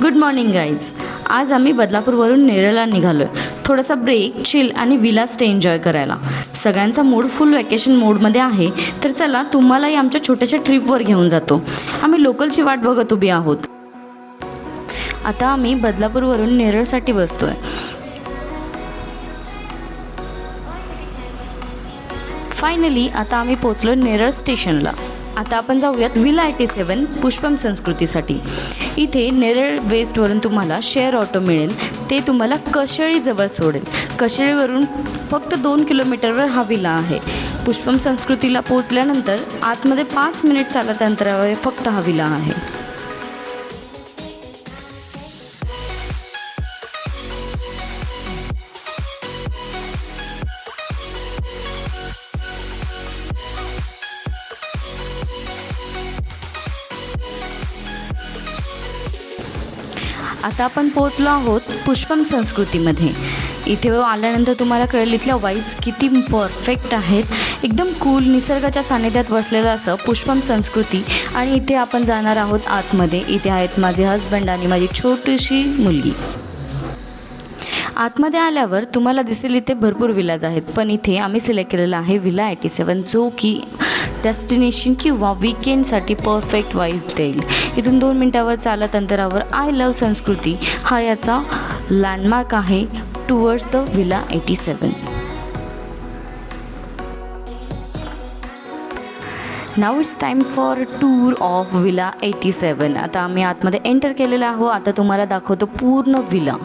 Good morning guys. आज आम्ही बदलापूरवरून नेरळला निघालो आहे. थोडासा ब्रेक, चिल आणि विला स्टे एन्जॉय करायला. सगळ्यांचा मूड फुल वॅकेशन मोडमध्ये आहे. तर चला तुम्हालाही आमच्या छोट्याशा ट्रिपवर घेऊन जातो. आम्ही लोकलची वाट बघत उभी आहोत. आता आम्ही बदलापूरवरून नेरळसाठी बसतो आहे. फायनली आता आम्ही पोचलो नेरळ स्टेशनला. आता आपण जाऊयात विला 87 पुष्पम संस्कृतीसाठी. इथे नेरळ वेस्टवरून तुम्हाला शेअर ऑटो मिळेल. ते तुम्हाला कशेळीजवळ सोडेल. कशेळीवरून फक्त 2 किलोमीटरवर हा विला आहे. पुष्पम संस्कृतीला पोचल्यानंतर आतमध्ये 5 मिनिट चालत अंतरावर फक्त हा विला आहे. आता आपण पोचलो आहोत पुष्पम संस्कृतीमध्ये. इथे आल्यानंतर तुम्हाला कळेल इथल्या वाईब्स किती परफेक्ट आहेत. एकदम कूल निसर्गाच्या सानिध्यात बसलेलं असं पुष्पम संस्कृती. आणि इथे आपण जाणार आहोत आतमध्ये. इथे आहेत माझे हजबंड आणि माझी छोटीशी मुलगी. आतमध्ये आल्यावर तुम्हाला दिसेल इथे भरपूर विलाज आहेत, पण इथे आम्ही सिलेक्ट केलेला आहे विला 87, जो की डेस्टिनेशन किंवा वीकेंडसाठी परफेक्ट वाईब देईल. इथून 2 मिनटावर चालत अंतरावर आय लव्ह संस्कृती हा याचा लँडमार्क आहे towards the villa 87. Now it's time for tour of villa 87. आता आम्ही आतमध्ये एंटर केलेला आहोत. आता तुम्हाला दाखवतो पूर्ण विला.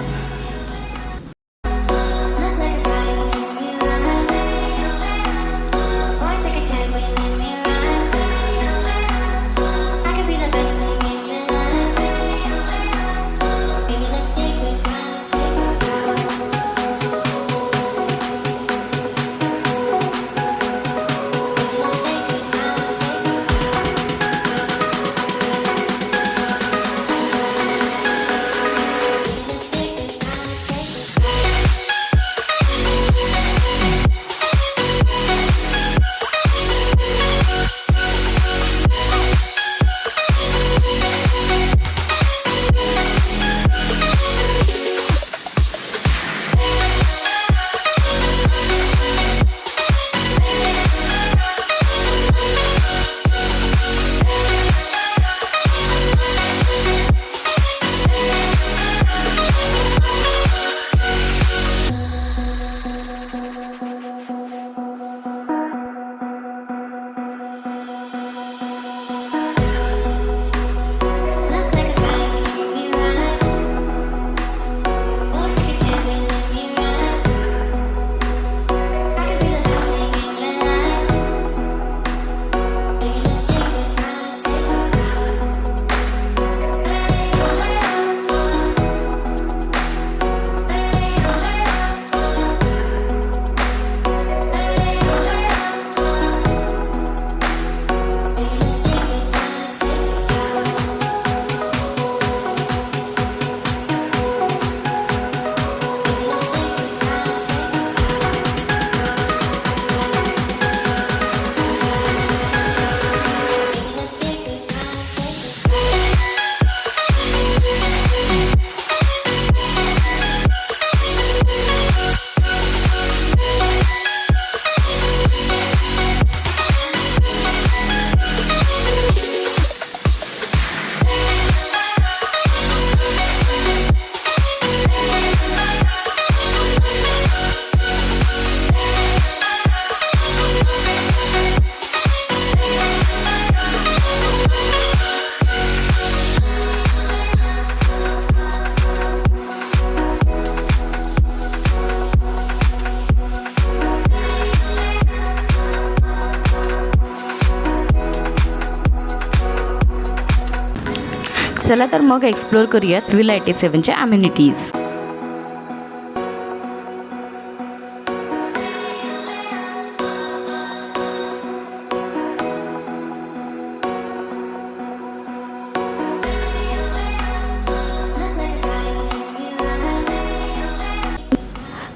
चला तर मग एक्सप्लोर करूयात विला 87च्या ॲम्युनिटीज.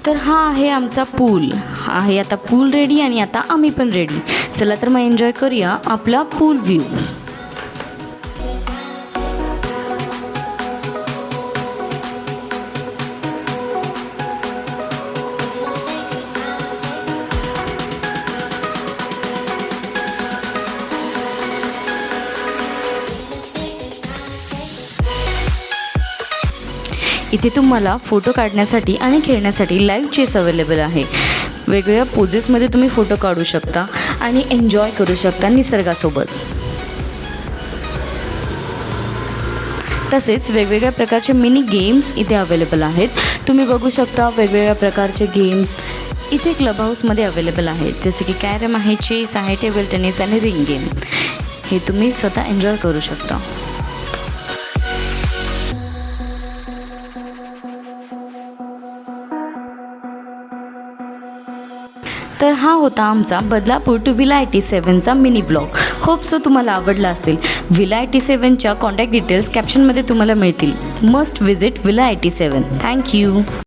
तर हा आहे आमचा पूल. आहे आता पूल रेडी आणि आता आम्ही पण रेडी. चला तर मग एन्जॉय करूया आपला पूल व्ह्यू. इथे तुम्हाला फोटो काढण्यासाठी आणि खेळण्यासाठी लाईव्ह चेस अवेलेबल आहे. वेगवेगळ्या पोजेसमध्ये तुम्ही फोटो काढू शकता आणि एन्जॉय करू शकता निसर्गासोबत. तसेच वेगवेगळ्या प्रकारचे मिनी गेम्स इथे अवेलेबल आहेत. तुम्ही बघू शकता वेगवेगळ्या प्रकारचे गेम्स इथे क्लब हाऊसमध्ये अवेलेबल आहेत, जसे की कॅरम आहे, चेस आहे, टेबल टेनिस आणि रिंग गेम. हे तुम्ही स्वतः एन्जॉय करू शकता. तर हा होता आमचा बदलापूर टू विला 87चा मिनी ब्लॉग. होप सो तुम्हाला आवडला असेल. विला 87च्या कॉन्टॅक्ट डिटेल्स कॅप्शनमध्ये तुम्हाला मिळतील. Must visit villa 87. थँक्यू.